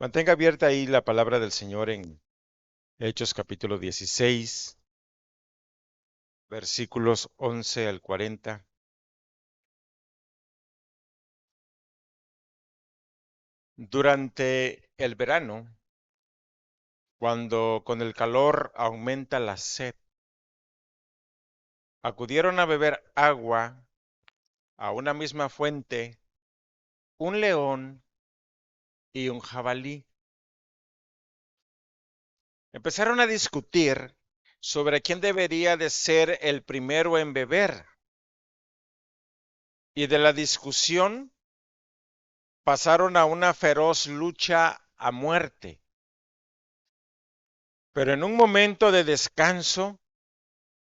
Mantenga abierta ahí la palabra del Señor en Hechos capítulo 16, versículos 11 al 40. Durante el verano, cuando con el calor aumenta la sed, acudieron a beber agua a una misma fuente un león y un jabalí. Empezaron a discutir sobre quién debería de ser el primero en beber. Y de la discusión pasaron a una feroz lucha a muerte. Pero en un momento de descanso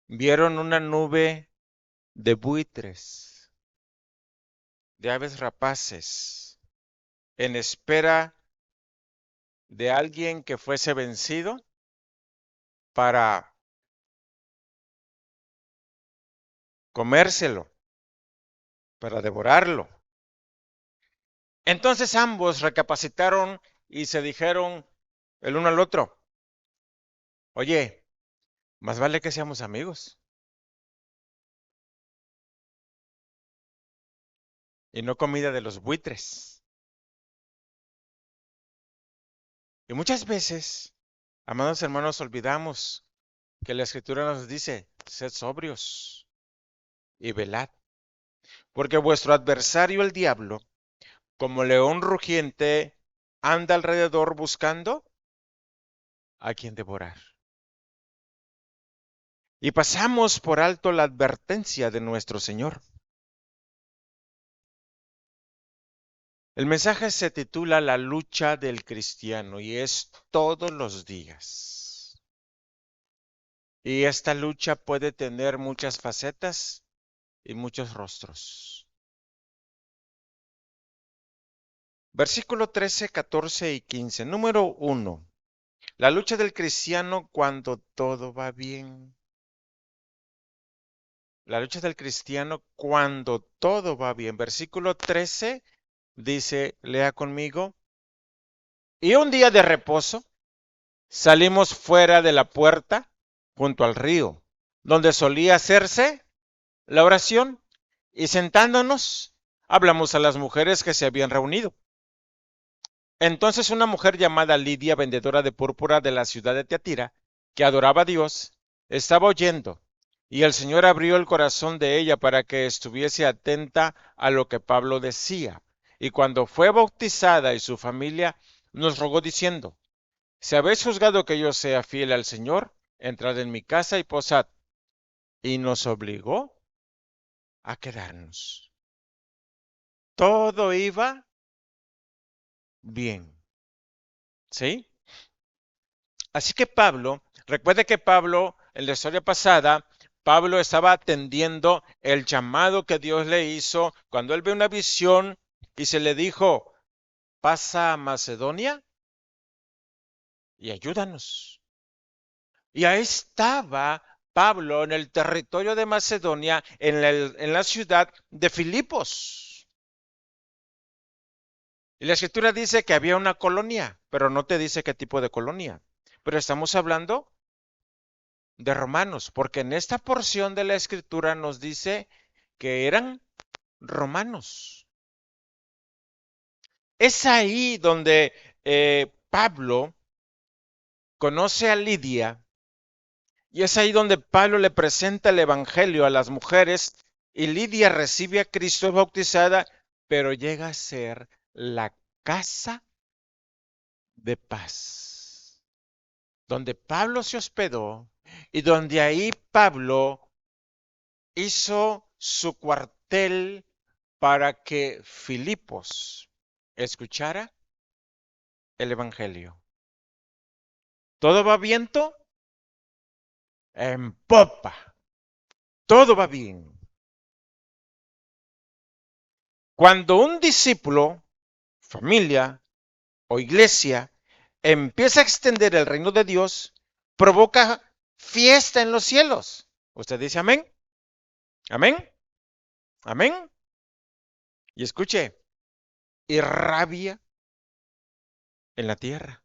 vieron una nube de buitres, de aves rapaces, en espera de alguien que fuese vencido para comérselo, para devorarlo. Entonces ambos recapacitaron y se dijeron el uno al otro: oye, más vale que seamos amigos y no comida de los buitres. Y muchas veces, amados hermanos, olvidamos que la Escritura nos dice: sed sobrios y velad, porque vuestro adversario el diablo, como león rugiente, anda alrededor buscando a quien devorar. Y pasamos por alto la advertencia de nuestro Señor. El mensaje se titula La lucha del cristiano y es todos los días. Y esta lucha puede tener muchas facetas y muchos rostros. Versículo 13, 14 y 15. Número 1. La lucha del cristiano cuando todo va bien. La lucha del cristiano cuando todo va bien. Versículo 13 dice, lea conmigo: y un día de reposo salimos fuera de la puerta junto al río, donde solía hacerse la oración, y sentándonos hablamos a las mujeres que se habían reunido. Entonces una mujer llamada Lidia, vendedora de púrpura de la ciudad de Tiatira, que adoraba a Dios, estaba oyendo, y el Señor abrió el corazón de ella para que estuviese atenta a lo que Pablo decía. Y cuando fue bautizada y su familia, nos rogó diciendo: si habéis juzgado que yo sea fiel al Señor, entrad en mi casa y posad. Y nos obligó a quedarnos. Todo iba bien, ¿sí? Así que Pablo, recuerde que Pablo, en la historia pasada, Pablo estaba atendiendo el llamado que Dios le hizo cuando él ve una visión y se le dijo: pasa a Macedonia y ayúdanos. Y ahí estaba Pablo en el territorio de Macedonia, en la ciudad de Filipos. Y la escritura dice que había una colonia, pero no te dice qué tipo de colonia. Pero estamos hablando de romanos, porque en esta porción de la escritura nos dice que eran romanos. Es ahí donde Pablo conoce a Lidia, y es ahí donde Pablo le presenta el evangelio a las mujeres, y Lidia recibe a Cristo, es bautizada, pero llega a ser la casa de paz, donde Pablo se hospedó y donde ahí Pablo hizo su cuartel para que Filipos escuchara el evangelio. ¿Todo va viento? En popa. Todo va bien. Cuando un discípulo, familia o iglesia empieza a extender el reino de Dios, provoca fiesta en los cielos. ¿Usted dice amén? ¿Amén? ¿Amén? Y escuche, y rabia en la tierra.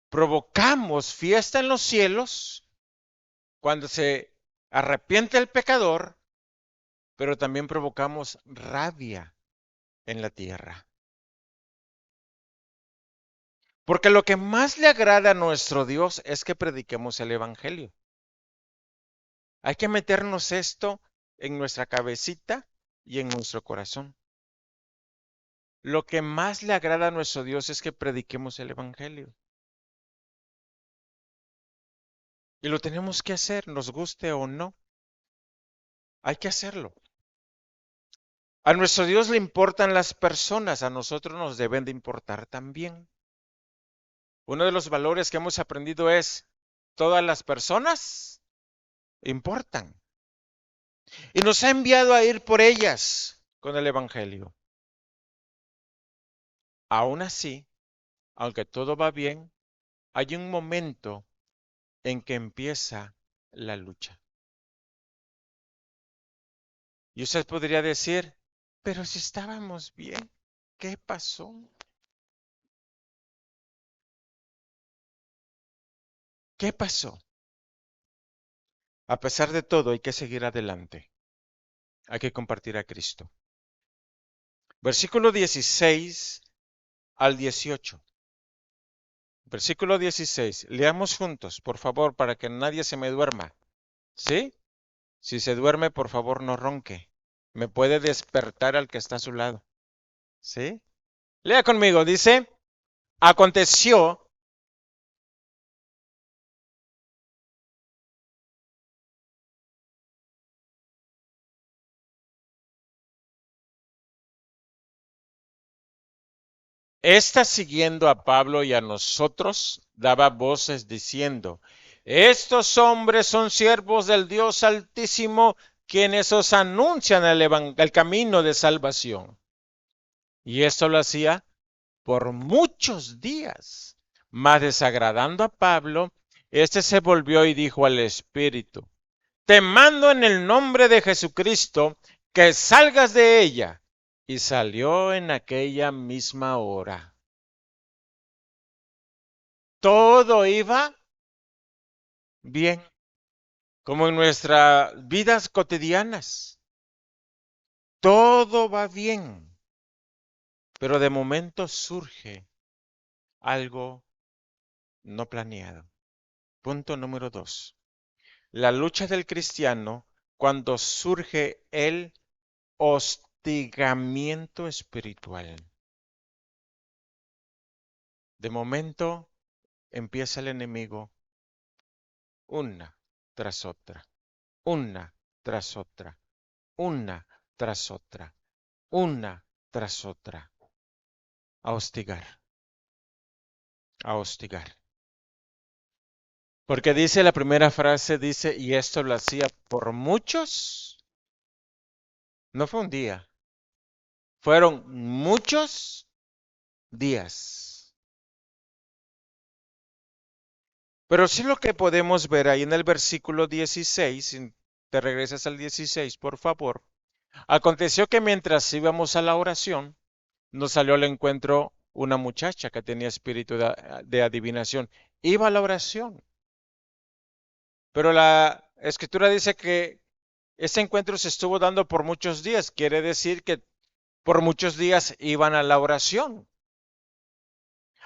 Provocamos fiesta en los cielos cuando se arrepiente el pecador, pero también provocamos rabia en la tierra. Porque lo que más le agrada a nuestro Dios es que prediquemos el Evangelio. Hay que meternos esto en nuestra cabecita y en nuestro corazón. Lo que más le agrada a nuestro Dios es que prediquemos el Evangelio. Y lo tenemos que hacer, nos guste o no. Hay que hacerlo. A nuestro Dios le importan las personas, a nosotros nos deben de importar también. Uno de los valores que hemos aprendido es, todas las personas importan. Y nos ha enviado a ir por ellas con el Evangelio. Aún así, aunque todo va bien, hay un momento en que empieza la lucha. Y usted podría decir, pero si estábamos bien, ¿qué pasó? ¿Qué pasó? A pesar de todo, hay que seguir adelante. Hay que compartir a Cristo. Versículo 16 al 18. Versículo 16. Leamos juntos, por favor, para que nadie se me duerma. ¿Sí? Si se duerme, por favor, no ronque. Me puede despertar al que está a su lado. ¿Sí? Lea conmigo, dice, aconteció. Esta siguiendo a Pablo y a nosotros, daba voces diciendo, estos hombres son siervos del Dios Altísimo, quienes os anuncian el camino de salvación. Y esto lo hacía por muchos días. Mas desagradando a Pablo, éste se volvió y dijo al Espíritu, te mando en el nombre de Jesucristo que salgas de ella. Y salió en aquella misma hora. Todo iba bien, como en nuestras vidas cotidianas. Todo va bien, pero de momento surge algo no planeado. Punto número 2. La lucha del cristiano cuando surge el hostigamiento espiritual. De momento empieza el enemigo una tras otra, una tras otra, una tras otra, una tras otra, a hostigar, a hostigar. Porque dice la primera frase, dice, y esto lo hacía por muchos, no fue un día, fueron muchos días. Pero sí lo que podemos ver ahí en el versículo 16, si te regresas al 16, por favor. Aconteció que mientras íbamos a la oración, nos salió al encuentro una muchacha que tenía espíritu de adivinación. Iba a la oración, pero la escritura dice que ese encuentro se estuvo dando por muchos días. Quiere decir que por muchos días iban a la oración.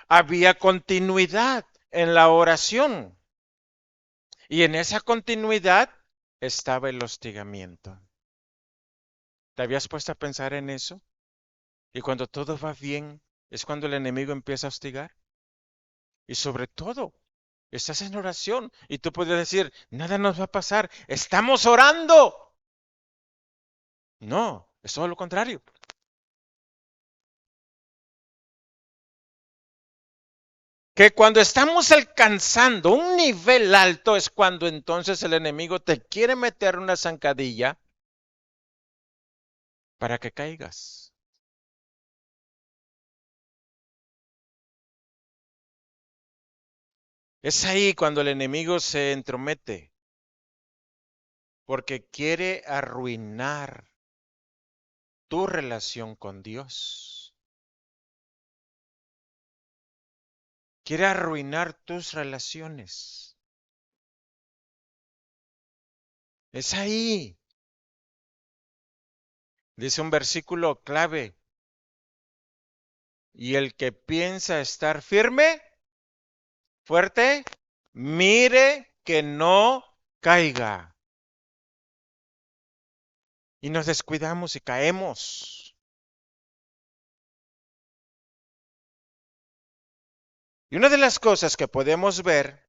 Había continuidad en la oración. Y en esa continuidad estaba el hostigamiento. ¿Te habías puesto a pensar en eso? Y cuando todo va bien, es cuando el enemigo empieza a hostigar. Y sobre todo, estás en oración y tú puedes decir, nada nos va a pasar, estamos orando. No, es todo lo contrario. Que cuando estamos alcanzando un nivel alto es cuando entonces el enemigo te quiere meter una zancadilla para que caigas. Es ahí cuando el enemigo se entromete porque quiere arruinar tu relación con Dios. quiere arruinar tus relaciones. Es ahí. Dice un versículo clave. Y el que piensa estar firme, fuerte, mire que no caiga. Y nos descuidamos y caemos. Y una de las cosas que podemos ver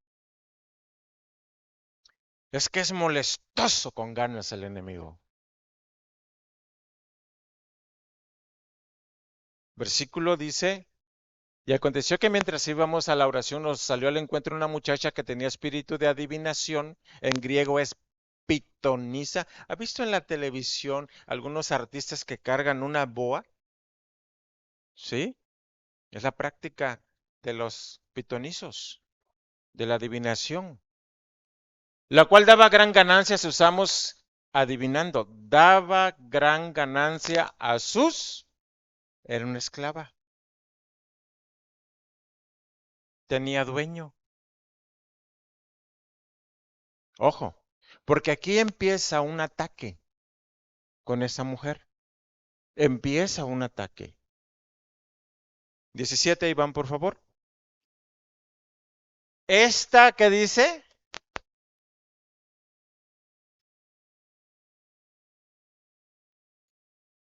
es que es molestoso con ganas el enemigo. Versículo dice, y aconteció que mientras íbamos a la oración nos salió al encuentro una muchacha que tenía espíritu de adivinación, en griego es pitonisa. ¿Ha visto en la televisión algunos artistas que cargan una boa? ¿Sí? Es la práctica de los pitonizos, de la adivinación, la cual daba gran ganancia a sus amos adivinando. Daba gran ganancia a sus... Era una esclava. Tenía dueño. Ojo, porque aquí empieza un ataque con esa mujer. Empieza un ataque. 17, Iván, por favor. Esta que dice,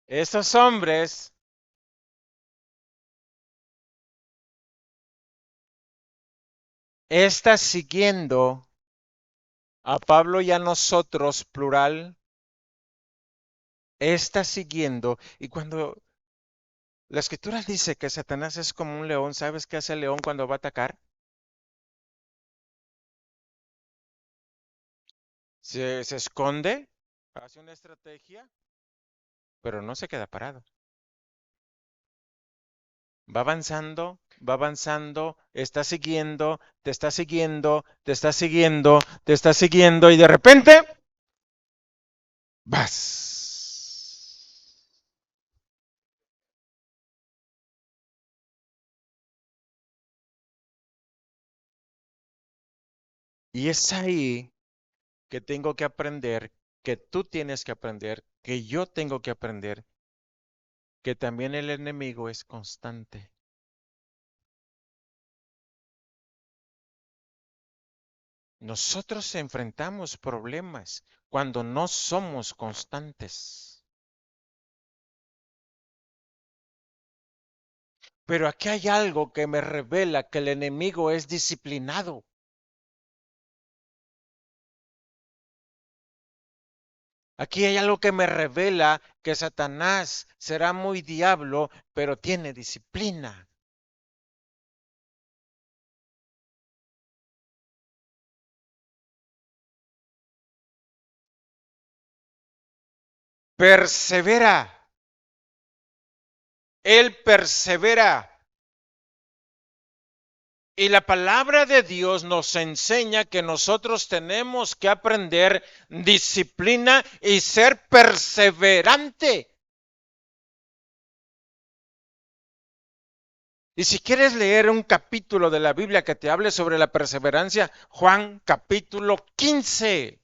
esos hombres está siguiendo a Pablo y a nosotros, plural, está siguiendo. Y cuando la escritura dice que Satanás es como un león, ¿sabes qué hace el león cuando va a atacar? Se esconde, hace una estrategia, pero no se queda parado. Va avanzando, está siguiendo, te está siguiendo, te está siguiendo, te está siguiendo y de repente vas. Y es ahí que tengo que aprender, que tú tienes que aprender, que yo tengo que aprender, que también el enemigo es constante. Nosotros enfrentamos problemas cuando no somos constantes. Pero aquí hay algo que me revela que el enemigo es disciplinado. Aquí hay algo que me revela que Satanás será muy diablo, pero tiene disciplina. Persevera. Él persevera. Y la palabra de Dios nos enseña que nosotros tenemos que aprender disciplina y ser perseverante. Y si quieres leer un capítulo de la Biblia que te hable sobre la perseverancia, Juan capítulo 15.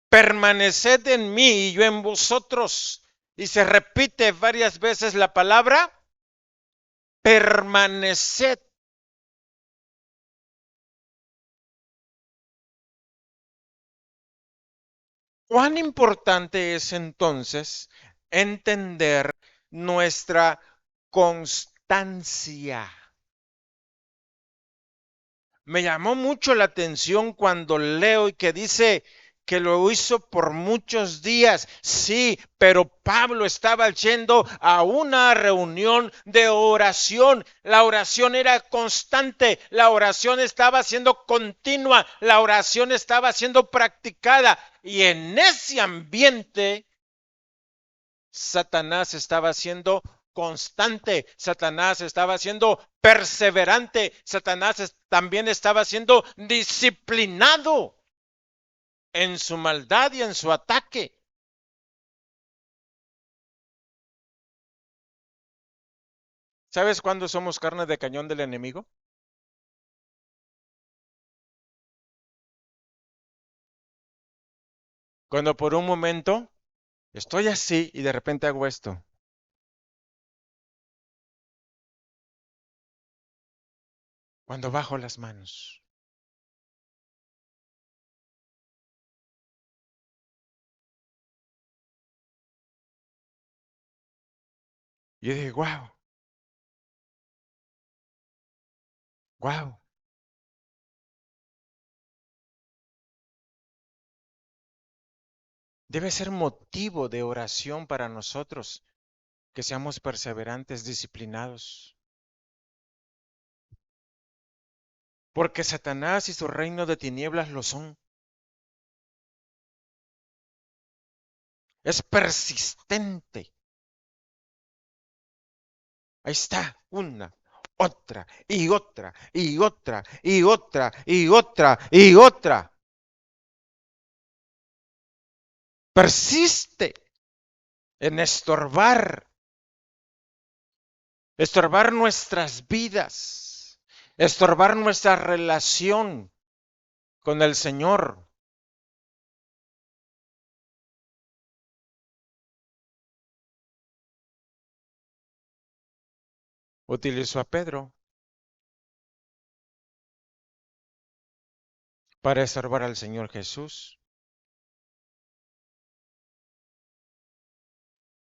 Permaneced en mí y yo en vosotros. Y se repite varias veces la palabra permaneced. ¿Cuán importante es entonces entender nuestra constancia? Me llamó mucho la atención cuando leo y que dice que lo hizo por muchos días. Sí, pero Pablo estaba yendo a una reunión de oración. La oración era constante, la oración estaba siendo continua, la oración estaba siendo practicada. Y en ese ambiente Satanás estaba siendo constante, Satanás estaba siendo perseverante, Satanás también estaba siendo disciplinado en su maldad y en su ataque. ¿Sabes cuándo somos carne de cañón del enemigo? Cuando por un momento estoy así y de repente hago esto. Cuando bajo las manos. Y yo digo, wow, wow. Debe ser motivo de oración para nosotros que seamos perseverantes, disciplinados. Porque Satanás y su reino de tinieblas lo son. Es persistente. Ahí está, una, otra, y otra, y otra, y otra, y otra, y otra. Persiste en estorbar nuestras vidas, estorbar nuestra relación con el Señor. Utilizó a Pedro para estorbar al Señor Jesús.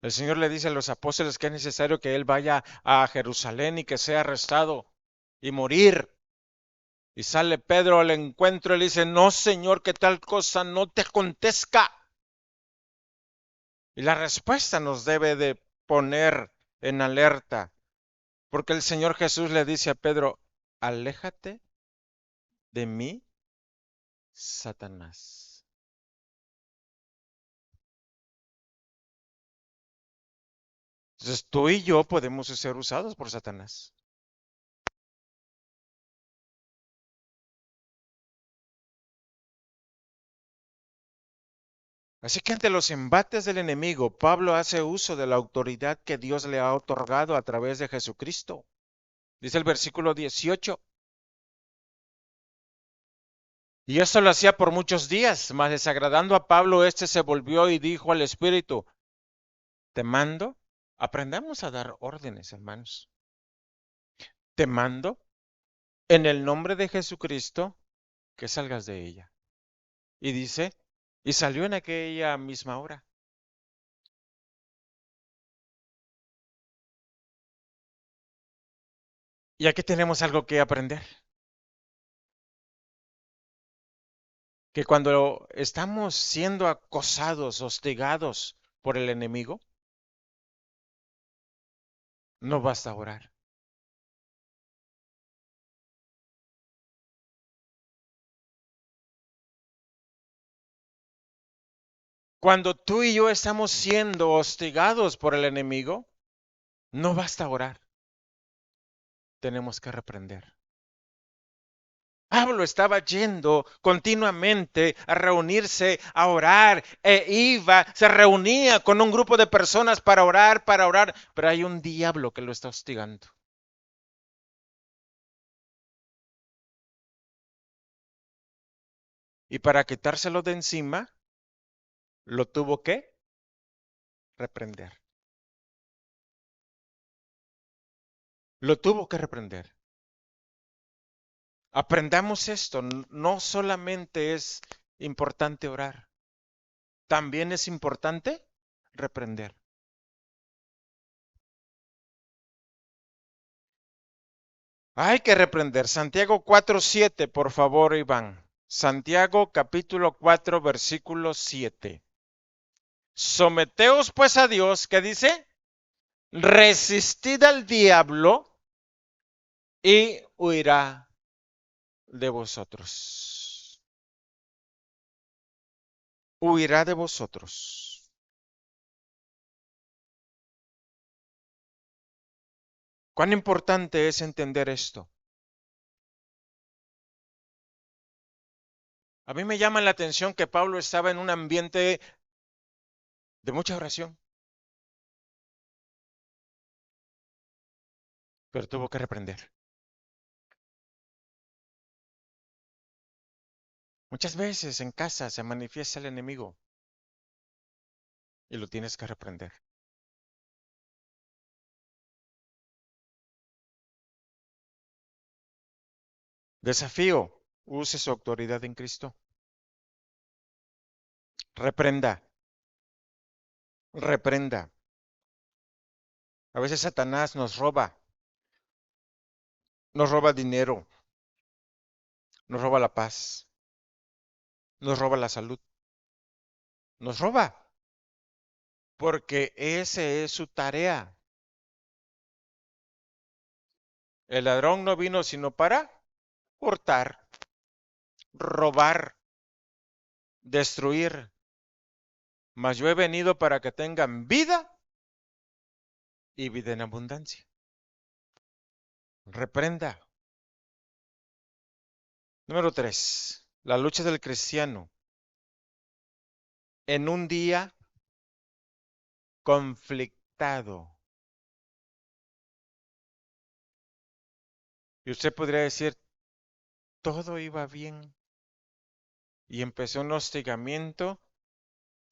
El Señor le dice a los apóstoles que es necesario que Él vaya a Jerusalén y que sea arrestado y morir. Y sale Pedro al encuentro y le dice, no, Señor, que tal cosa no te acontezca. Y la respuesta nos debe de poner en alerta, porque el Señor Jesús le dice a Pedro, aléjate de mí, Satanás. Entonces tú y yo podemos ser usados por Satanás. Así que ante los embates del enemigo, Pablo hace uso de la autoridad que Dios le ha otorgado a través de Jesucristo. Dice el versículo 18. Y esto lo hacía por muchos días, mas desagradando a Pablo, éste se volvió y dijo al Espíritu, te mando, aprendamos a dar órdenes, hermanos. Te mando en el nombre de Jesucristo que salgas de ella. Y dice, y salió en aquella misma hora. Y aquí tenemos algo que aprender, que cuando estamos siendo acosados, hostigados por el enemigo, no basta orar. Cuando tú y yo estamos siendo hostigados por el enemigo, no basta orar, tenemos que reprender. Pablo estaba yendo continuamente a reunirse, a orar, se reunía con un grupo de personas para orar, pero hay un diablo que lo está hostigando. Y para quitárselo de encima, lo tuvo que reprender. Lo tuvo que reprender. Aprendamos esto, no solamente es importante orar, también es importante reprender. Hay que reprender. Santiago 4:7, por favor, Iván. Santiago capítulo 4, versículo 7. Someteos pues a Dios, ¿qué dice? Resistid al diablo y huirá de vosotros. Huirá de vosotros. ¿Cuán importante es entender esto? A mí me llama la atención que Pablo estaba en un ambiente de mucha oración. pero tuvo que reprender. Muchas veces en casa se manifiesta el enemigo y lo tienes que reprender. Desafío, use su autoridad en Cristo. Reprenda, reprenda. A veces Satanás nos roba dinero, nos roba la paz, nos roba la salud, nos roba, porque esa es su tarea. El ladrón no vino sino para hurtar, robar, destruir. Mas yo he venido para que tengan vida y vida en abundancia. Reprenda. Número 3. La lucha del cristiano en un día conflictado. Y usted podría decir, todo iba bien. Y empezó un hostigamiento.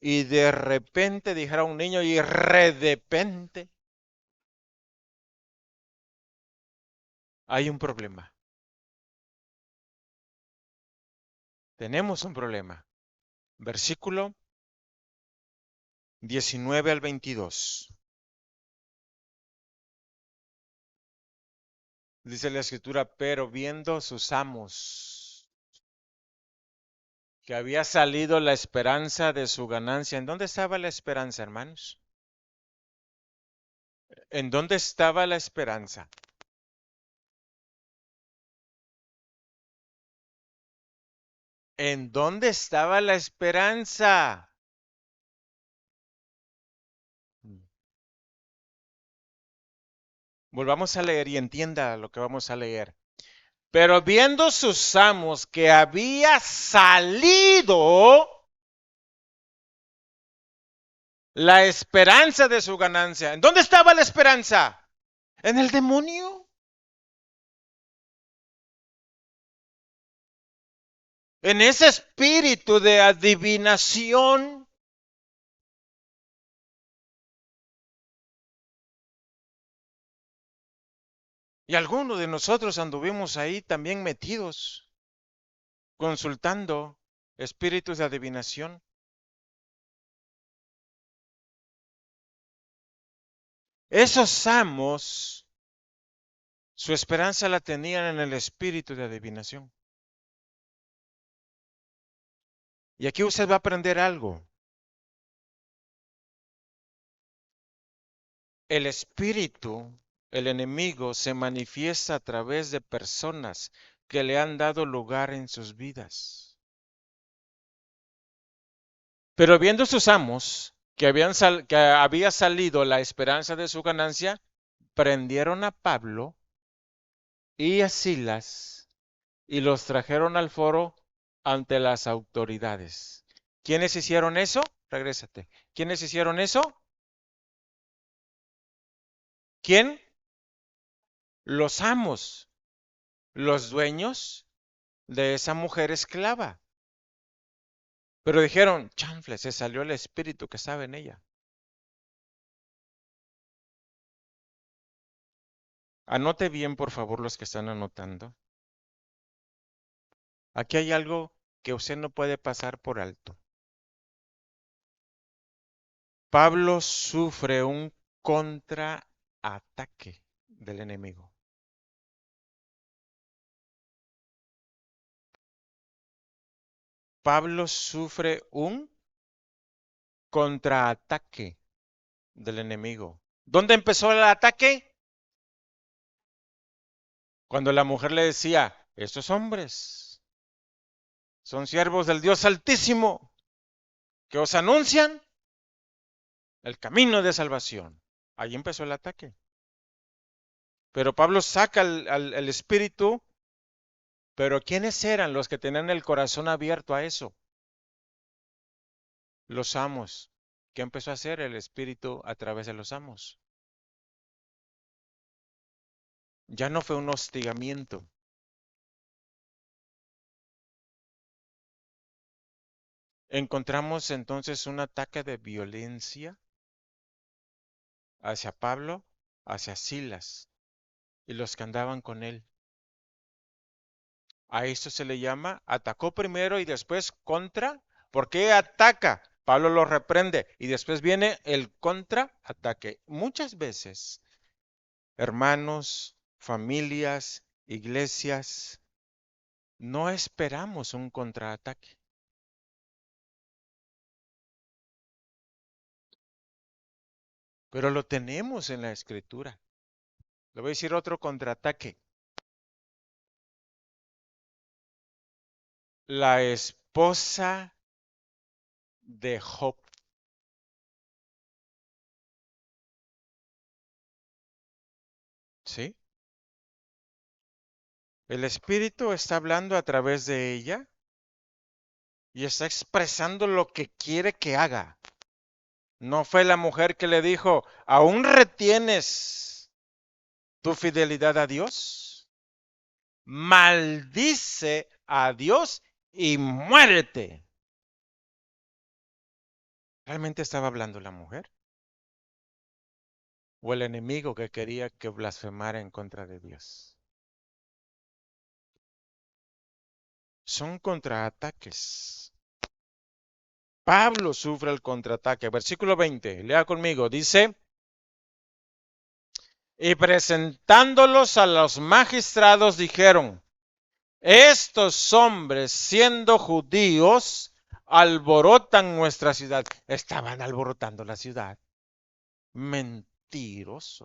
Y de repente, dijera un niño, y repente hay un problema. Tenemos un problema. Versículo 19 al 22. Dice la escritura, pero viendo sus amos que había salido la esperanza de su ganancia. ¿En dónde estaba la esperanza, hermanos? ¿En dónde estaba la esperanza? ¿En dónde estaba la esperanza? Volvamos a leer y entienda lo que vamos a leer. Pero viendo sus amos que había salido la esperanza de su ganancia. ¿En dónde estaba la esperanza? ¿En el demonio? ¿En ese espíritu de adivinación? Y algunos de nosotros anduvimos ahí también metidos, consultando espíritus de adivinación. Esos amos, su esperanza la tenían en el espíritu de adivinación. Y aquí usted va a aprender algo. El espíritu, el enemigo, se manifiesta a través de personas que le han dado lugar en sus vidas. Pero viendo sus amos que había salido la esperanza de su ganancia, prendieron a Pablo y a Silas y los trajeron al foro ante las autoridades. ¿Quiénes hicieron eso? Regrésate. ¿Quiénes hicieron eso? ¿Quién? Los amos, los dueños de esa mujer esclava. Pero dijeron, chanfle, se salió el espíritu que estaba en ella. Anote bien, por favor, los que están anotando. Aquí hay algo que usted no puede pasar por alto. Pablo sufre un contraataque del enemigo. Pablo sufre un contraataque del enemigo. ¿Dónde empezó el ataque? Cuando la mujer le decía, estos hombres son siervos del Dios Altísimo que os anuncian el camino de salvación. Ahí empezó el ataque. Pero Pablo saca el espíritu, pero ¿quiénes eran los que tenían el corazón abierto a eso? Los amos. ¿Qué empezó a hacer el espíritu a través de los amos? Ya no fue un hostigamiento. Encontramos entonces un ataque de violencia hacia Pablo, hacia Silas y los que andaban con él. A esto se le llama, atacó primero y después contra. ¿Por qué ataca? Pablo lo reprende y después viene el contraataque. Muchas veces, hermanos, familias, iglesias, no esperamos un contraataque, pero lo tenemos en la escritura. Le voy a decir otro contraataque. La esposa de Job. ¿Sí? El Espíritu está hablando a través de ella y está expresando lo que quiere que haga. No fue la mujer que le dijo, ¿aún retienes tu fidelidad a Dios? Maldice a Dios y muérete. ¿Realmente estaba hablando la mujer? ¿O el enemigo que quería que blasfemara en contra de Dios? Son contraataques. Pablo sufre el contraataque. Versículo 20, lea conmigo, dice, y presentándolos a los magistrados dijeron, estos hombres, siendo judíos, alborotan nuestra ciudad. Estaban alborotando la ciudad. Mentirosos.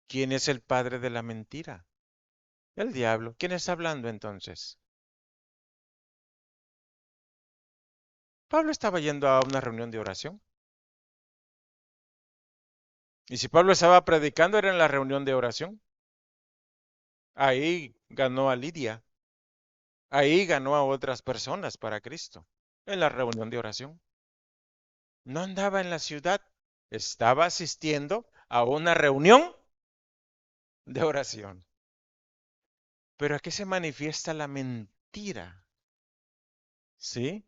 ¿Quién es el padre de la mentira? El diablo. ¿Quién está hablando entonces? Pablo estaba yendo a una reunión de oración. Y si Pablo estaba predicando, era en la reunión de oración. Ahí ganó a Lidia. Ahí ganó a otras personas para Cristo. En la reunión de oración. No andaba en la ciudad. Estaba asistiendo a una reunión de oración. Pero aquí se manifiesta la mentira. ¿Sí?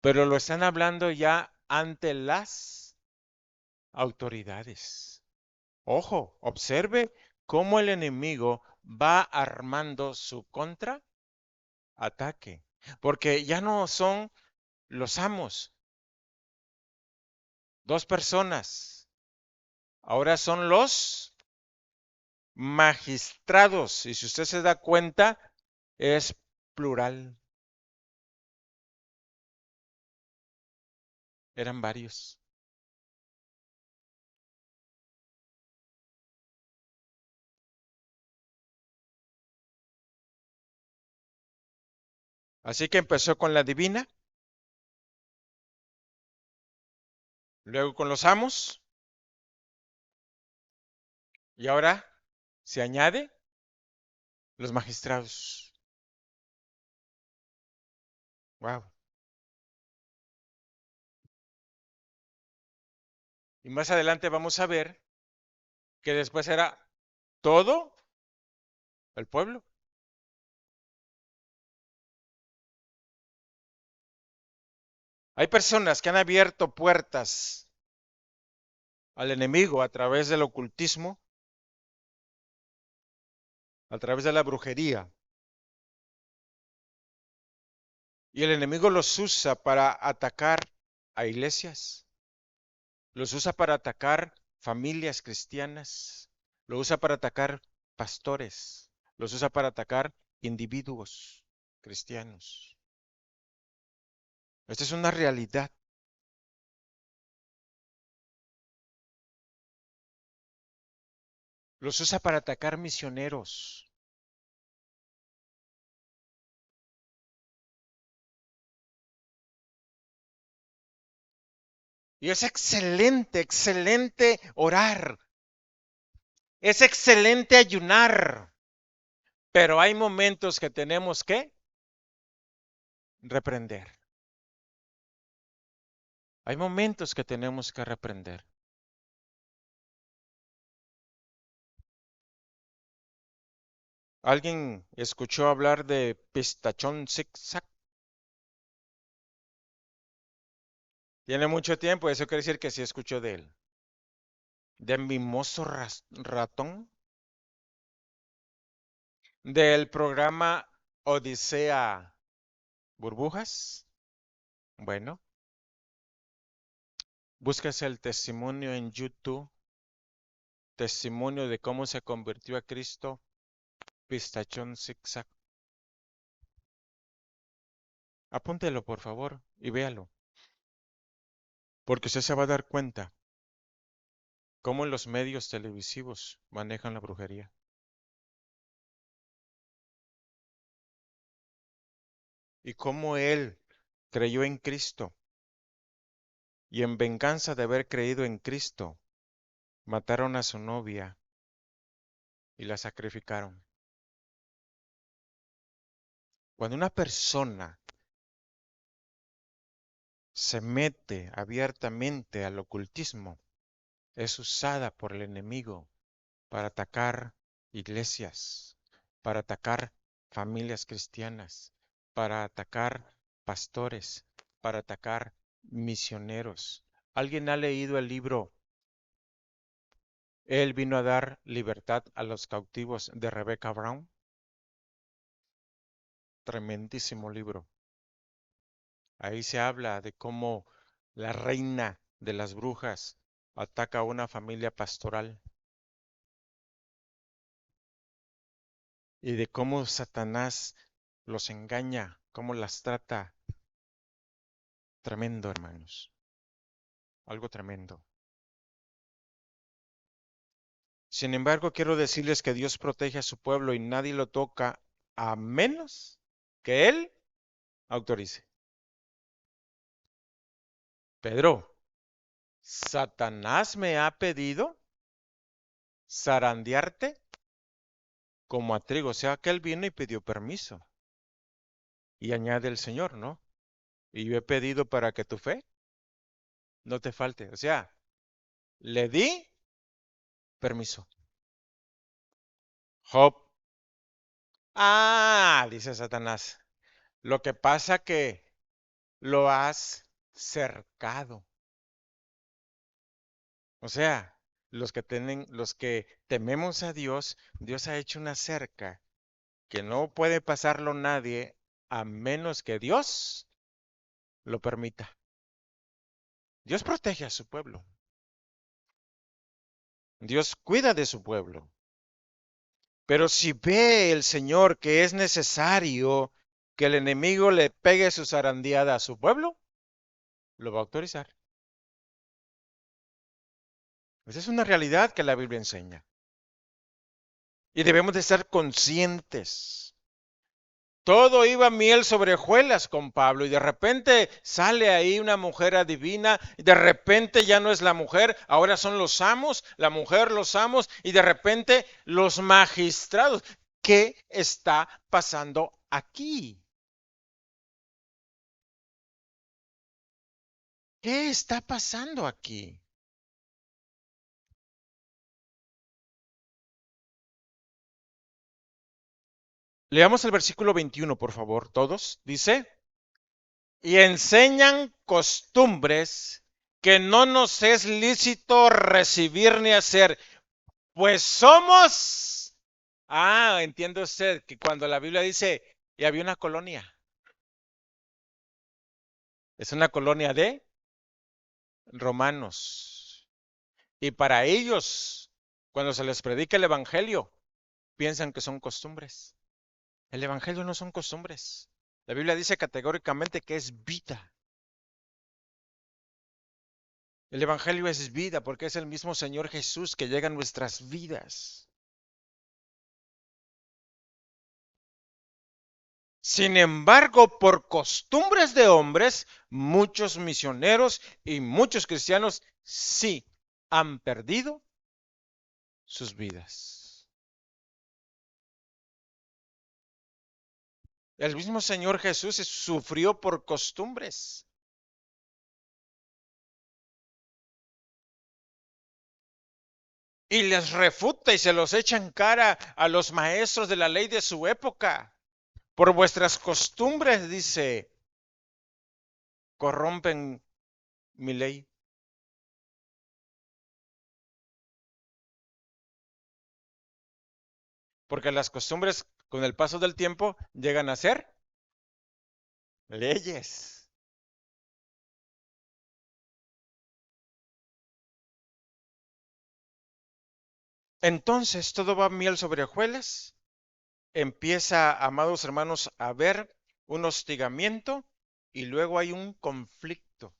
Pero lo están hablando ya ante las autoridades. Ojo, observe cómo el enemigo va armando su contraataque. Porque ya no son los amos, dos personas. Ahora son los magistrados. Y si usted se da cuenta, es plural. Eran varios. Así que empezó con la divina, luego con los amos, y ahora se añade los magistrados. Wow. Y más adelante vamos a ver que después era todo el pueblo. Hay personas que han abierto puertas al enemigo a través del ocultismo, a través de la brujería. Y el enemigo los usa para atacar a iglesias, los usa para atacar familias cristianas, lo usa para atacar pastores, los usa para atacar individuos cristianos. Esta es una realidad. Los usa para atacar misioneros. Y es excelente, excelente orar. Es excelente ayunar. Pero hay momentos que tenemos que reprender. Hay momentos que tenemos que reprender. ¿Alguien escuchó hablar de pistachón zigzag? Tiene mucho tiempo, eso quiere decir que sí escuchó de él. De mimoso ratón, del programa Odisea Burbujas. Bueno, búsquese el testimonio en YouTube, testimonio de cómo se convirtió a Cristo, pistachón zigzag. Apúntelo, por favor, y véalo, porque usted se va a dar cuenta cómo los medios televisivos manejan la brujería. Y cómo él creyó en Cristo y en venganza de haber creído en Cristo, mataron a su novia y la sacrificaron. Cuando una persona se mete abiertamente al ocultismo, es usada por el enemigo para atacar iglesias, para atacar familias cristianas, para atacar pastores, para atacar misioneros. ¿Alguien ha leído el libro Él vino a dar libertad a los cautivos de Rebecca Brown? Tremendísimo libro. Ahí se habla de cómo la reina de las brujas ataca a una familia pastoral y de cómo Satanás los engaña, cómo las trata. Tremendo, hermanos. Algo tremendo. Sin embargo, quiero decirles que Dios protege a su pueblo y nadie lo toca a menos que Él autorice. Pedro, Satanás me ha pedido zarandearte como a trigo. O sea que Él vino y pidió permiso. Y añade el Señor, ¿no? Y yo he pedido para que tu fe no te falte. O sea, le di permiso. Job. Ah, dice Satanás. Lo que pasa que lo has cercado. O sea, los que tememos a Dios, Dios ha hecho una cerca que no puede pasarlo nadie a menos que Dios lo permita. Dios protege a su pueblo. Dios cuida de su pueblo. Pero si ve el Señor que es necesario que el enemigo le pegue su zarandeada a su pueblo, lo va a autorizar. Esa es una realidad que la Biblia enseña. Y debemos de ser conscientes. Todo iba miel sobre hojuelas con Pablo y de repente sale ahí una mujer adivina y de repente ya no es la mujer, ahora son los amos, la mujer, los amos y de repente los magistrados. ¿Qué está pasando aquí? ¿Qué está pasando aquí? Leamos el versículo 21, por favor, todos. Dice, y enseñan costumbres que no nos es lícito recibir ni hacer, pues somos... Ah, entiende usted que cuando la Biblia dice, y había una colonia, es una colonia de romanos. Y para ellos, cuando se les predica el Evangelio, piensan que son costumbres. El Evangelio no son costumbres. La Biblia dice categóricamente que es vida. El Evangelio es vida porque es el mismo Señor Jesús que llega a nuestras vidas. Sin embargo, por costumbres de hombres, muchos misioneros y muchos cristianos sí han perdido sus vidas. El mismo Señor Jesús sufrió por costumbres. y les refuta y se los echa en cara a los maestros de la ley de su época. Por vuestras costumbres, dice, corrompen mi ley. Porque las costumbres con el paso del tiempo llegan a ser leyes. Entonces todo va miel sobre hojuelas. Empieza, amados hermanos, a haber un hostigamiento y luego hay un conflicto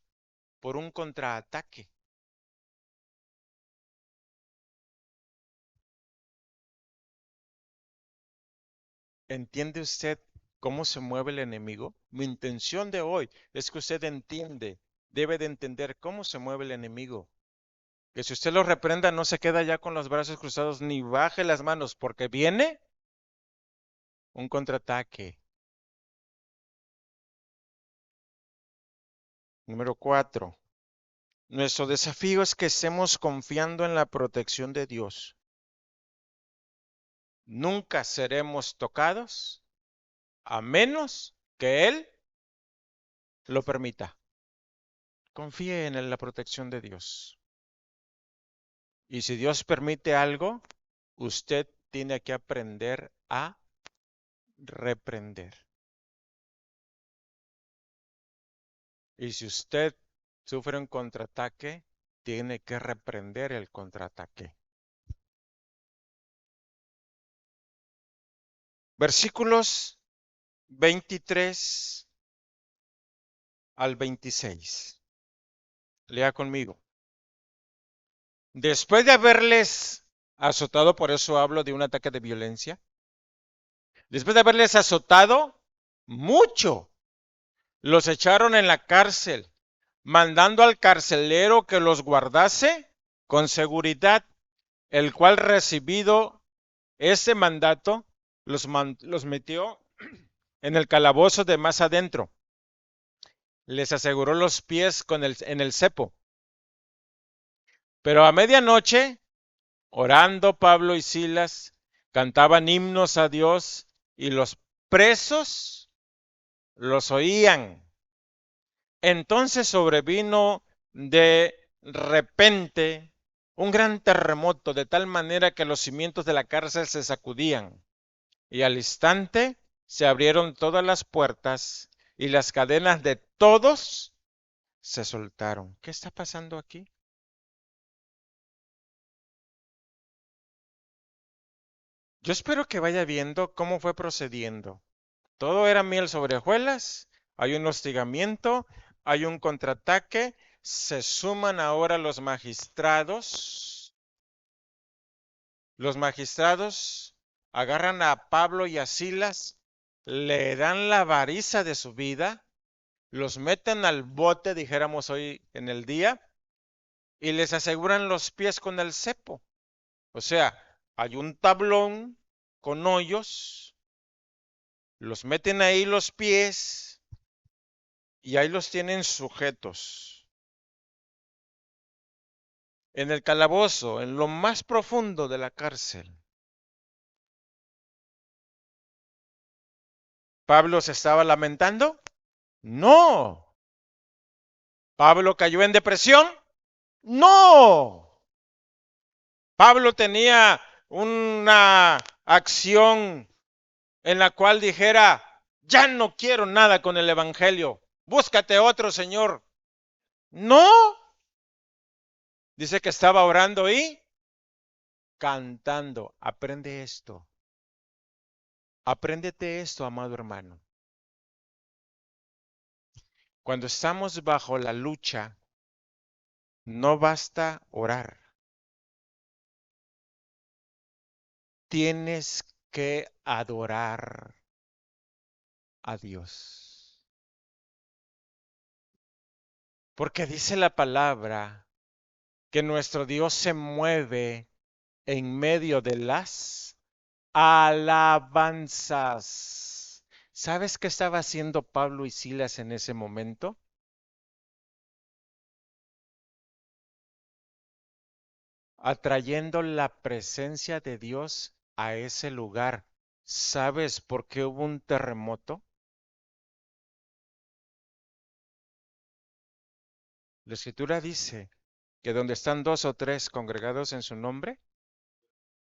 por un contraataque. ¿Entiende usted cómo se mueve el enemigo? Mi intención de hoy es que usted debe de entender cómo se mueve el enemigo. Que si usted lo reprenda, no se queda ya con los brazos cruzados ni baje las manos, porque viene un contraataque. Número 4. Nuestro desafío es que estemos confiando en la protección de Dios. Nunca seremos tocados a menos que Él lo permita. Confíe en la protección de Dios. Y si Dios permite algo, usted tiene que aprender a reprender. Y si usted sufre un contraataque, tiene que reprender el contraataque. Versículos 23 al 26. Lea conmigo. Después de haberles azotado, por eso hablo de un ataque de violencia, después de haberles azotado mucho, los echaron en la cárcel, mandando al carcelero que los guardase con seguridad, el cual recibido ese mandato, los metió en el calabozo de más adentro. Les aseguró los pies en el cepo. Pero a medianoche, orando Pablo y Silas, cantaban himnos a Dios y los presos los oían. Entonces sobrevino de repente un gran terremoto, de tal manera que los cimientos de la cárcel se sacudían, y al instante se abrieron todas las puertas y las cadenas de todos se soltaron. ¿Qué está pasando aquí? Yo espero que vaya viendo cómo fue procediendo. Todo era miel sobre hojuelas, hay un hostigamiento, hay un contraataque, se suman ahora los magistrados. Los magistrados agarran a Pablo y a Silas, le dan la variza de su vida, los meten al bote, dijéramos hoy en el día, y les aseguran los pies con el cepo. O sea, hay un tablón con hoyos, los meten ahí los pies y ahí los tienen sujetos. En el calabozo, en lo más profundo de la cárcel. ¿Pablo se estaba lamentando? No. ¿Pablo cayó en depresión? No. Pablo tenía una acción en la cual dijera, ya no quiero nada con el Evangelio, búscate otro, Señor. No. Dice que estaba orando y cantando. Aprende esto. Apréndete esto, amado hermano. Cuando estamos bajo la lucha, no basta orar. Tienes que adorar a Dios. Porque dice la palabra que nuestro Dios se mueve en medio de las alabanzas. ¿Sabes qué estaba haciendo Pablo y Silas en ese momento? atrayendo la presencia de Dios a ese lugar. ¿Sabes por qué hubo un terremoto? La Escritura dice que donde están dos o tres congregados en su nombre,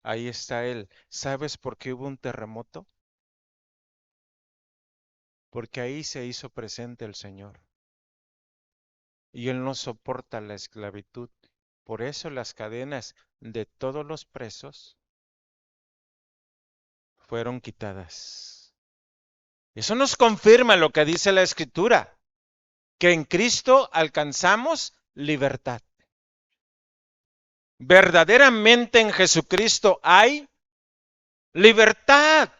ahí está Él. ¿Sabes por qué hubo un terremoto? Porque ahí se hizo presente el Señor. Y Él no soporta la esclavitud. Por eso las cadenas de todos los presos fueron quitadas. Eso nos confirma lo que dice la Escritura, que en Cristo alcanzamos libertad. Verdaderamente en Jesucristo hay libertad.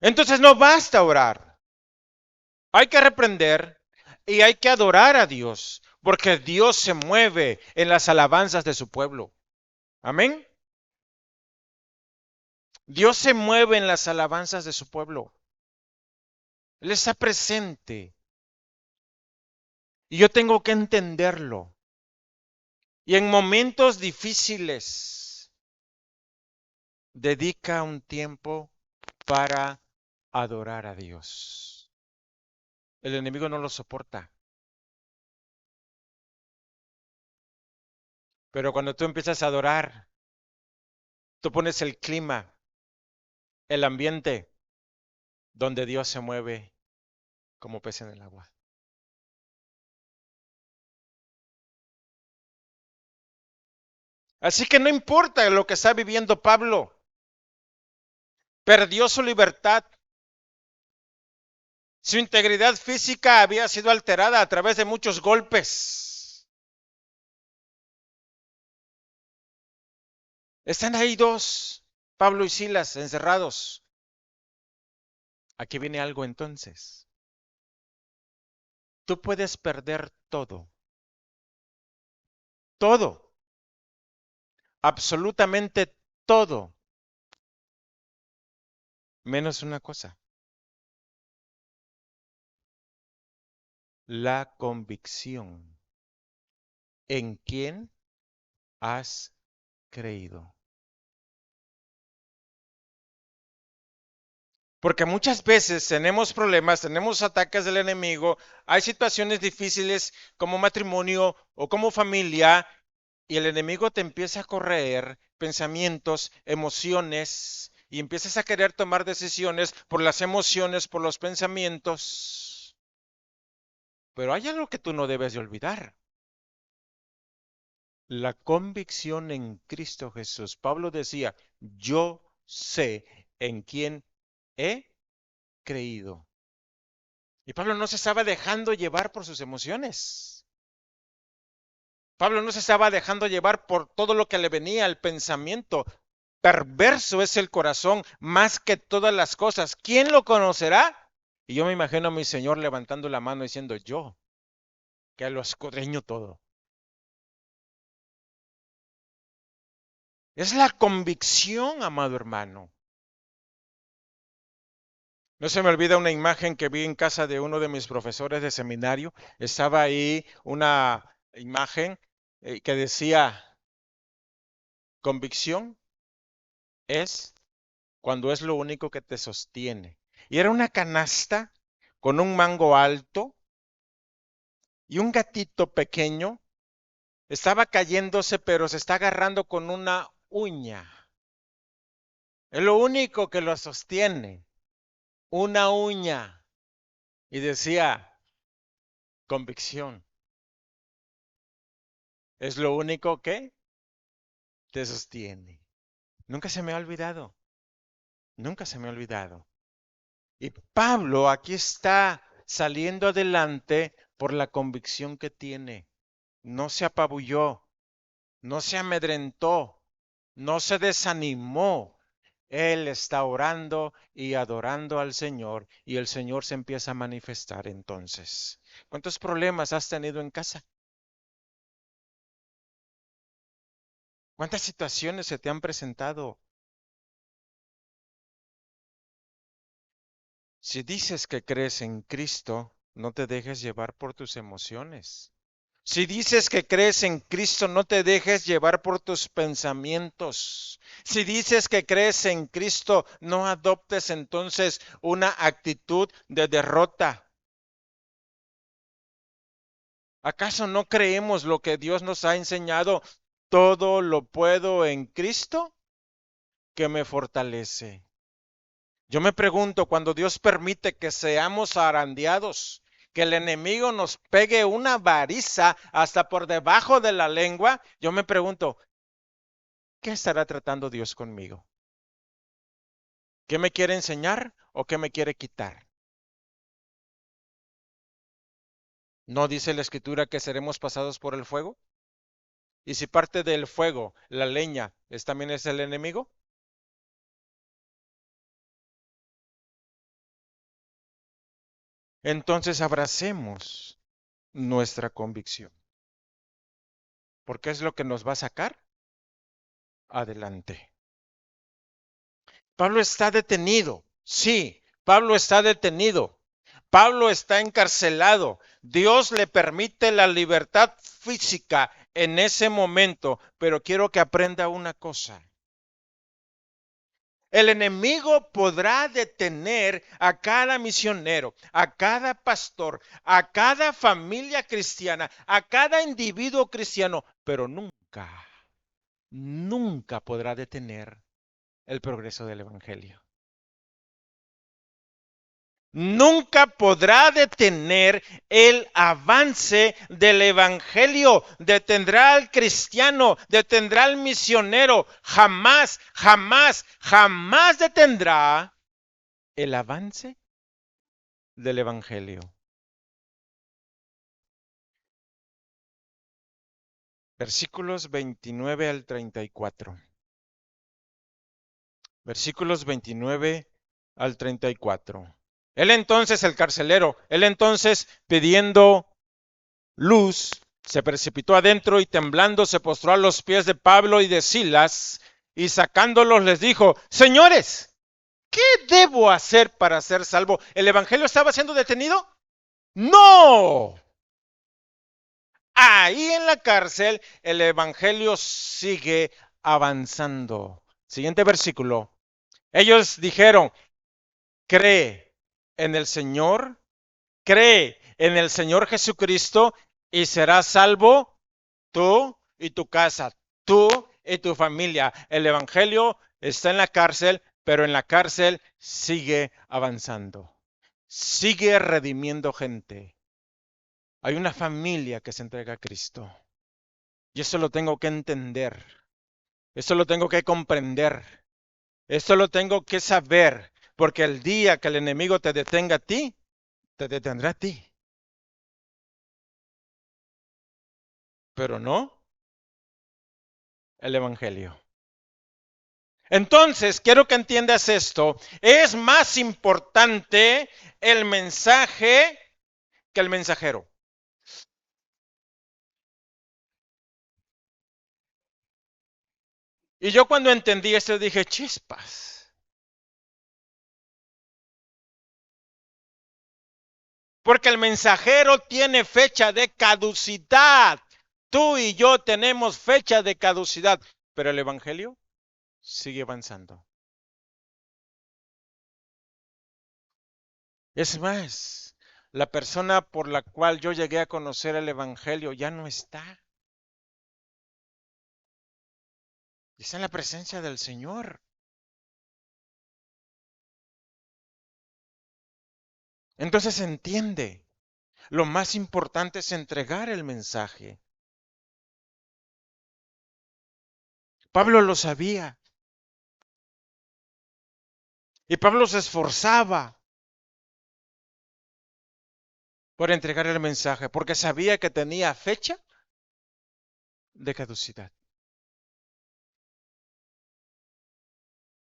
Entonces no basta orar. Hay que reprender y hay que adorar a Dios, porque Dios se mueve en las alabanzas de su pueblo. Amén. Dios se mueve en las alabanzas de su pueblo. Él está presente. Y yo tengo que entenderlo. Y en momentos difíciles, dedica un tiempo para adorar a Dios. El enemigo no lo soporta. Pero cuando tú empiezas a adorar, tú pones el clima, el ambiente donde Dios se mueve como pez en el agua. Así que no importa lo que está viviendo Pablo. Perdió su libertad. Su integridad física había sido alterada a través de muchos golpes. Están ahí dos, Pablo y Silas, encerrados. Aquí viene algo entonces. Tú puedes perder todo, todo, absolutamente todo, menos una cosa, la convicción en quién has creído. Porque muchas veces tenemos problemas, tenemos ataques del enemigo, hay situaciones difíciles como matrimonio o como familia, y el enemigo te empieza a correr pensamientos, emociones, y empiezas a querer tomar decisiones por las emociones, por los pensamientos. Pero hay algo que tú no debes de olvidar. La convicción en Cristo Jesús. Pablo decía, yo sé en quién he creído. Y Pablo no se estaba dejando llevar por sus emociones. Pablo no se estaba dejando llevar por todo lo que le venía al pensamiento. Perverso es el corazón más que todas las cosas. ¿Quién lo conocerá? Y yo me imagino a mi Señor levantando la mano diciendo, yo, que lo escudriño todo. Es la convicción, amado hermano. No se me olvida una imagen que vi en casa de uno de mis profesores de seminario. Estaba ahí una imagen que decía, convicción es cuando es lo único que te sostiene. Y era una canasta con un mango alto y un gatito pequeño estaba cayéndose, pero se está agarrando con una uña. Es lo único que lo sostiene, una uña. Y decía, convicción, es lo único que te sostiene. Nunca se me ha olvidado, nunca se me ha olvidado. Y Pablo aquí está saliendo adelante por la convicción que tiene. No se apabulló, no se amedrentó, no se desanimó. Él está orando y adorando al Señor y el Señor se empieza a manifestar entonces. ¿Cuántos problemas has tenido en casa? ¿Cuántas situaciones se te han presentado? Si dices que crees en Cristo, no te dejes llevar por tus emociones. Si dices que crees en Cristo, no te dejes llevar por tus pensamientos. Si dices que crees en Cristo, no adoptes entonces una actitud de derrota. ¿Acaso no creemos lo que Dios nos ha enseñado? Todo lo puedo en Cristo que me fortalece. Yo me pregunto, cuando Dios permite que seamos zarandeados, que el enemigo nos pegue una variza hasta por debajo de la lengua, yo me pregunto, ¿qué estará tratando Dios conmigo? ¿Qué me quiere enseñar o qué me quiere quitar? ¿No dice la Escritura que seremos pasados por el fuego? ¿Y si parte del fuego, la leña, también es el enemigo? Entonces abracemos nuestra convicción, porque es lo que nos va a sacar adelante. Pablo está detenido, sí, Pablo está detenido. Pablo está encarcelado. Dios le permite la libertad física en ese momento, pero quiero que aprenda una cosa. El enemigo podrá detener a cada misionero, a cada pastor, a cada familia cristiana, a cada individuo cristiano, pero nunca podrá detener el progreso del evangelio. Nunca podrá detener el avance del evangelio, detendrá al cristiano, detendrá al misionero, jamás detendrá el avance del evangelio. Versículos 29 al 34. Versículos 29 al 34. Él entonces, el carcelero, él entonces pidiendo luz, se precipitó adentro y temblando se postró a los pies de Pablo y de Silas y sacándolos les dijo, señores, ¿qué debo hacer para ser salvo? ¿El evangelio estaba siendo detenido? No. Ahí en la cárcel el evangelio sigue avanzando. Siguiente versículo. Ellos dijeron, cree en el Señor, cree en el Señor Jesucristo y serás salvo tú y tu casa, tú y tu familia. El evangelio está en la cárcel, pero en la cárcel sigue avanzando. Sigue redimiendo gente. Hay una familia que se entrega a Cristo. Y eso lo tengo que entender. Eso lo tengo que comprender. Esto lo tengo que saber. Porque el día que el enemigo te detenga a ti, te detendrá a ti. Pero no el evangelio. Entonces, quiero que entiendas esto. Es más importante el mensaje que el mensajero. Y yo cuando entendí esto dije, chispas. Porque el mensajero tiene fecha de caducidad. Tú y yo tenemos fecha de caducidad. Pero el evangelio sigue avanzando. Es más, la persona por la cual yo llegué a conocer el evangelio ya no está. Está en la presencia del Señor. Entonces entiende, lo más importante es entregar el mensaje. Pablo lo sabía y Pablo se esforzaba por entregar el mensaje porque sabía que tenía fecha de caducidad.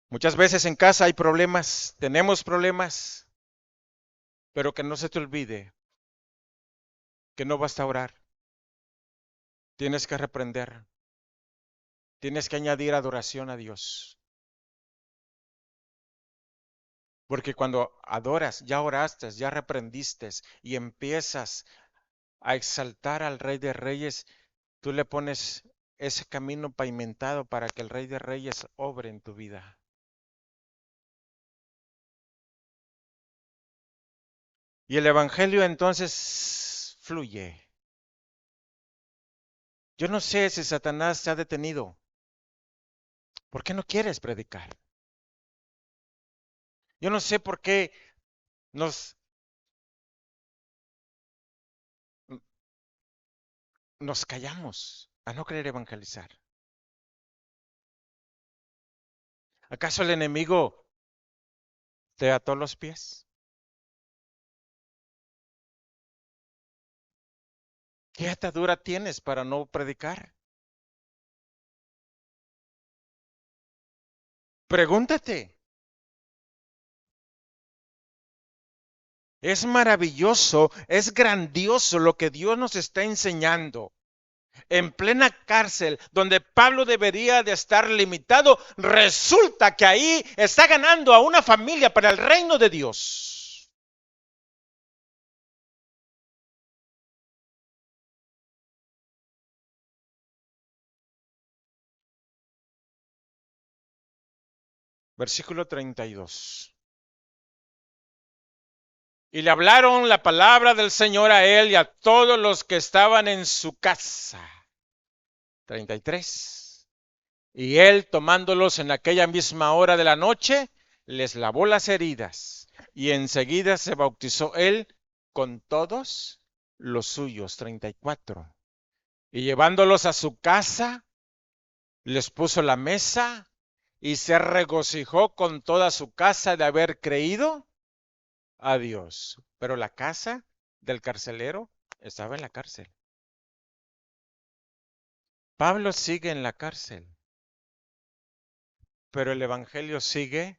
Muchas veces en casa hay problemas, tenemos problemas, pero que no se te olvide que no basta orar, tienes que reprender, tienes que añadir adoración a Dios. Porque cuando adoras, ya oraste, ya reprendiste y empiezas a exaltar al Rey de Reyes, tú le pones ese camino pavimentado para que el Rey de Reyes obre en tu vida. Y el Evangelio entonces fluye. Yo no sé si Satanás se ha detenido. ¿Por qué no quieres predicar? Yo no sé por qué nos, nos callamos a no querer evangelizar. ¿Acaso el enemigo te ató los pies? ¿Qué atadura tienes para no predicar? Pregúntate. Es maravilloso, es grandioso lo que Dios nos está enseñando. En plena cárcel, donde Pablo debería de estar limitado, resulta que ahí está ganando a una familia para el reino de Dios. Versículo 32. Y le hablaron la palabra del Señor a él y a todos los que estaban en su casa. 33. Y él, tomándolos en aquella misma hora de la noche, les lavó las heridas. Y enseguida se bautizó él con todos los suyos. 34. Y llevándolos a su casa, les puso la mesa y se regocijó con toda su casa de haber creído a Dios. Pero la casa del carcelero estaba en la cárcel. Pablo sigue en la cárcel, pero el evangelio sigue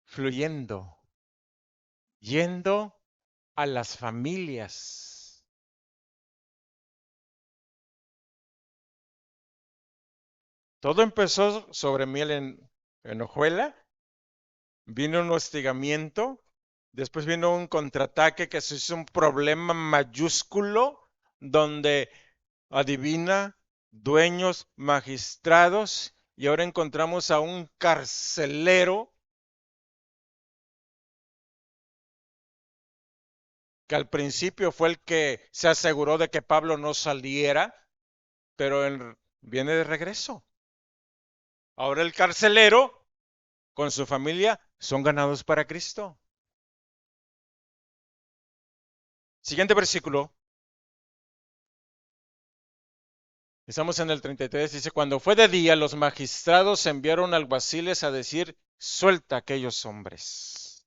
fluyendo, yendo a las familias. Todo empezó sobre miel en hojuela, vino un hostigamiento, después vino un contraataque que se hizo un problema mayúsculo donde adivina, dueños, magistrados, y ahora encontramos a un carcelero que al principio fue el que se aseguró de que Pablo no saliera, pero él viene de regreso. Ahora el carcelero con su familia son ganados para Cristo. Siguiente versículo. Estamos en el 33. Dice, cuando fue de día, los magistrados enviaron alguaciles a decir, suelta a aquellos hombres.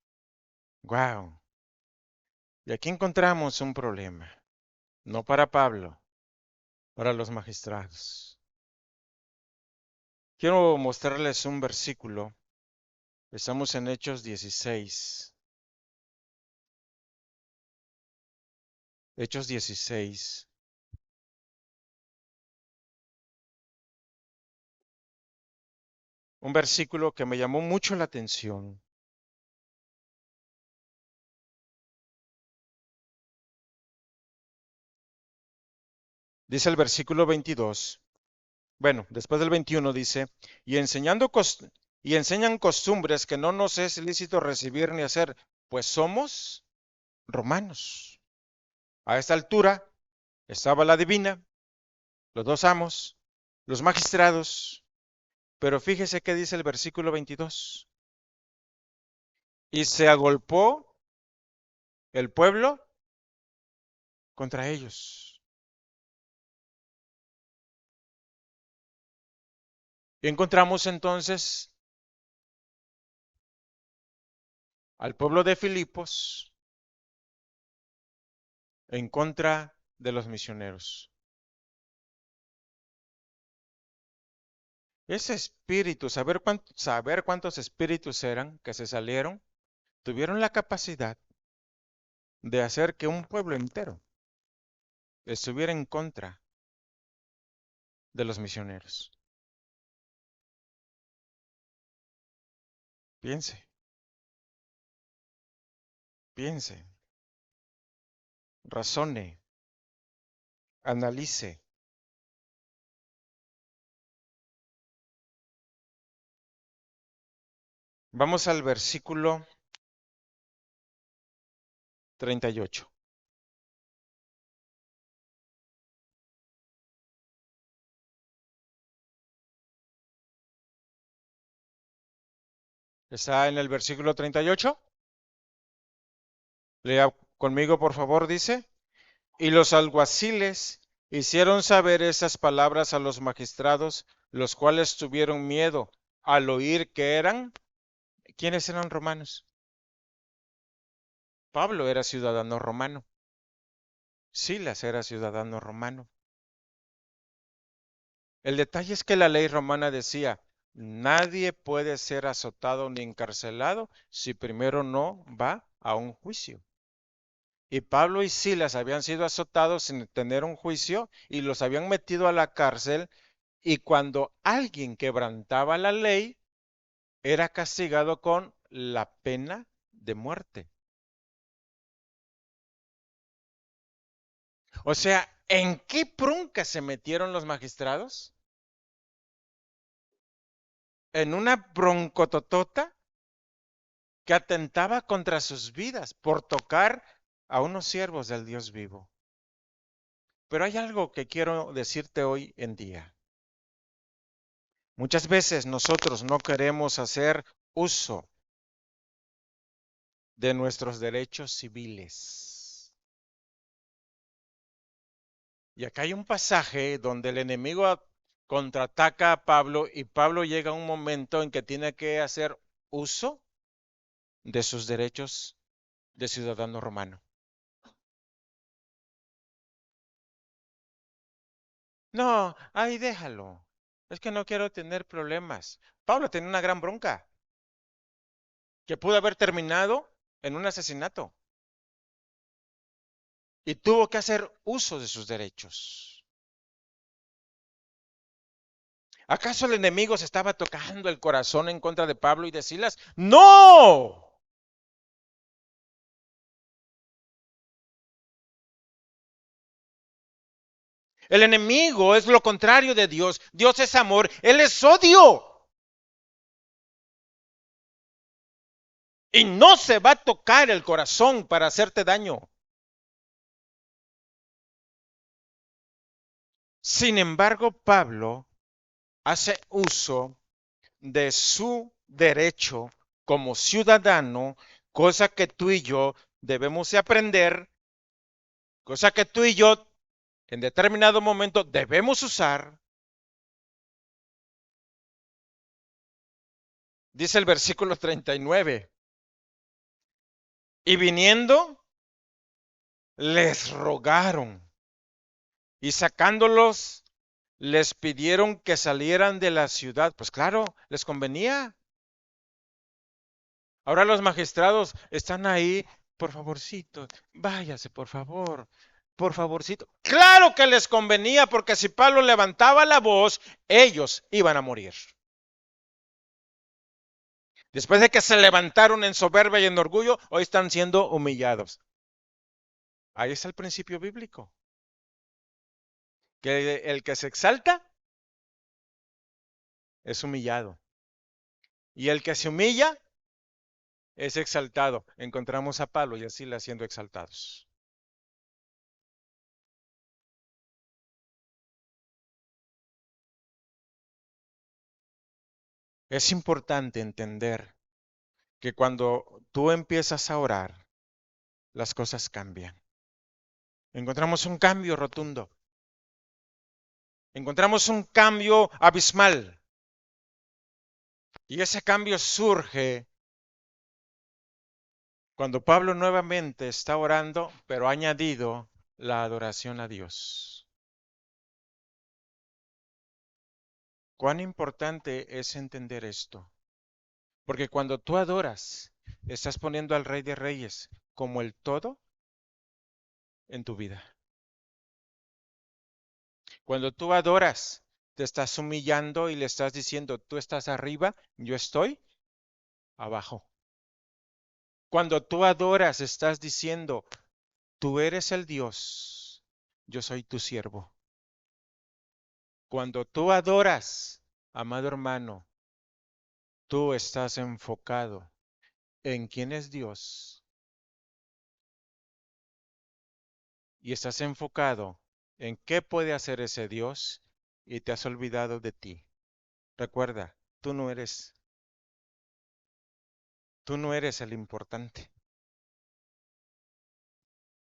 Wow. Y aquí encontramos un problema. No para Pablo, para los magistrados. Quiero mostrarles un versículo. Estamos en Hechos 16. Hechos 16. Un versículo que me llamó mucho la atención. Dice el versículo 22. Bueno, después del 21 dice, y y enseñan costumbres que no nos es lícito recibir ni hacer, pues somos romanos. A esta altura estaba la divina, los dos amos, los magistrados, pero fíjese qué dice el versículo 22. Y se agolpó el pueblo contra ellos. Y encontramos entonces al pueblo de Filipos en contra de los misioneros. Ese espíritu, saber cuántos espíritus eran que se salieron, tuvieron la capacidad de hacer que un pueblo entero estuviera en contra de los misioneros. Piense. Piense, razone, analice. Vamos al versículo 38. ¿Está en el versículo 38? Lea conmigo, por favor, dice. Y los alguaciles hicieron saber esas palabras a los magistrados, los cuales tuvieron miedo al oír que eran. ¿Quiénes eran romanos? Pablo era ciudadano romano. Silas era ciudadano romano. El detalle es que la ley romana decía, nadie puede ser azotado ni encarcelado si primero no va a un juicio. Y Pablo y Silas habían sido azotados sin tener un juicio y los habían metido a la cárcel, y cuando alguien quebrantaba la ley, era castigado con la pena de muerte. O sea, ¿en qué bronca se metieron los magistrados? En una broncototota que atentaba contra sus vidas por tocar a unos siervos del Dios vivo. Pero hay algo que quiero decirte hoy en día. Muchas veces nosotros no queremos hacer uso de nuestros derechos civiles. Y acá hay un pasaje donde el enemigo contraataca a Pablo y Pablo llega a un momento en que tiene que hacer uso de sus derechos de ciudadano romano. No, ahí déjalo. Es que no quiero tener problemas. Pablo tenía una gran bronca que pudo haber terminado en un asesinato y tuvo que hacer uso de sus derechos. ¿Acaso el enemigo se estaba tocando el corazón en contra de Pablo y de Silas? ¡No! El enemigo es lo contrario de Dios. Dios es amor, Él es odio. Y no se va a tocar el corazón para hacerte daño. Sin embargo, Pablo hace uso de su derecho como ciudadano, cosa que tú y yo debemos de aprender, cosa que tú y yo en determinado momento debemos usar. Dice el versículo 39. Y viniendo, les rogaron y sacándolos, les pidieron que salieran de la ciudad. Pues claro, les convenía. Ahora los magistrados están ahí, por favorcito, váyase, por favorcito. Claro que les convenía, porque si Pablo levantaba la voz, ellos iban a morir. Después de que se levantaron en soberbia y en orgullo, hoy están siendo humillados. Ahí está el principio bíblico. Que el que se exalta es humillado. Y el que se humilla es exaltado. Encontramos a Pablo y a Silas siendo exaltados. Es importante entender que cuando tú empiezas a orar, las cosas cambian. Encontramos un cambio rotundo. Encontramos un cambio abismal. Y ese cambio surge cuando Pablo nuevamente está orando, pero ha añadido la adoración a Dios. Cuán importante es entender esto. Porque cuando tú adoras, estás poniendo al Rey de Reyes como el todo en tu vida. Cuando tú adoras, te estás humillando y le estás diciendo, tú estás arriba, yo estoy abajo. Cuando tú adoras, estás diciendo, tú eres el Dios, yo soy tu siervo. Cuando tú adoras, amado hermano, tú estás enfocado en quién es Dios y estás enfocado en qué puede hacer ese Dios y te has olvidado de ti. Recuerda, tú no eres el importante.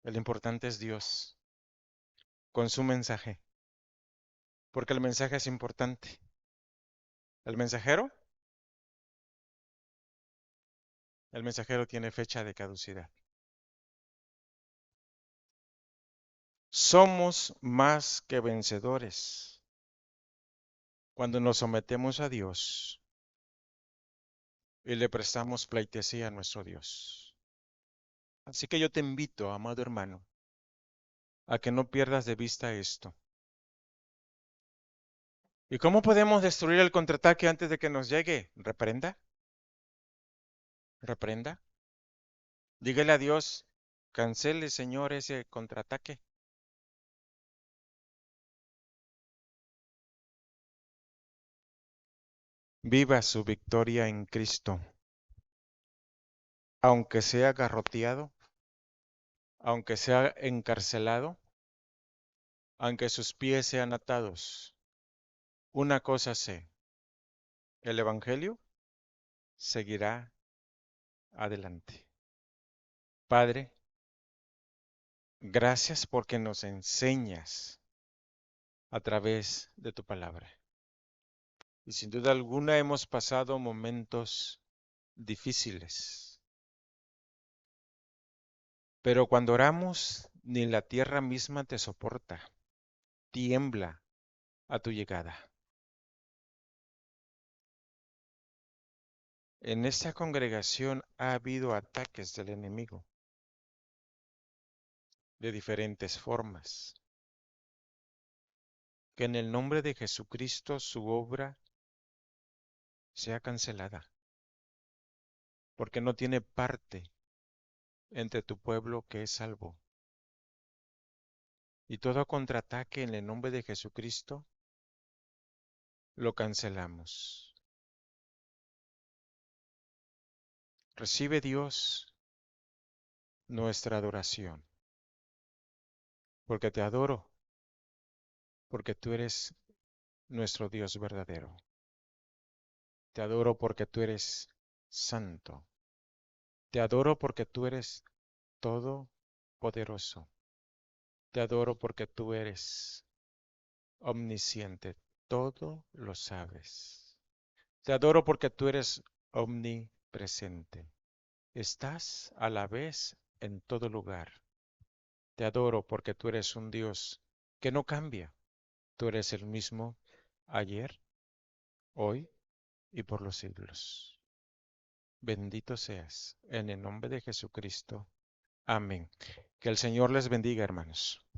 El importante es Dios con su mensaje, porque el mensaje es importante. El mensajero, el mensajero tiene fecha de caducidad. Somos más que vencedores cuando nos sometemos a Dios y le prestamos pleitesía a nuestro Dios. Así que yo te invito, amado hermano, a que no pierdas de vista esto. ¿Y cómo podemos destruir el contraataque antes de que nos llegue? Reprenda, reprenda. Dígale a Dios, cancele, Señor, ese contraataque. Viva su victoria en Cristo, aunque sea garroteado, aunque sea encarcelado, aunque sus pies sean atados. Una cosa sé, el Evangelio seguirá adelante. Padre, gracias porque nos enseñas a través de tu palabra. Y sin duda alguna hemos pasado momentos difíciles, pero cuando oramos, ni la tierra misma te soporta, tiembla a tu llegada. En esta congregación ha habido ataques del enemigo de diferentes formas. Que en el nombre de Jesucristo su obra sea cancelada, porque no tiene parte entre tu pueblo que es salvo. Y todo contraataque en el nombre de Jesucristo lo cancelamos. Recibe Dios nuestra adoración, porque te adoro, porque tú eres nuestro Dios verdadero. Te adoro porque tú eres santo. Te adoro porque tú eres todopoderoso. Te adoro porque tú eres omnisciente. Todo lo sabes. Te adoro porque tú eres omnipresente. Estás a la vez en todo lugar. Te adoro porque tú eres un Dios que no cambia. Tú eres el mismo ayer, hoy y por los siglos. Bendito seas en el nombre de Jesucristo. Amén. Que el Señor les bendiga, hermanos.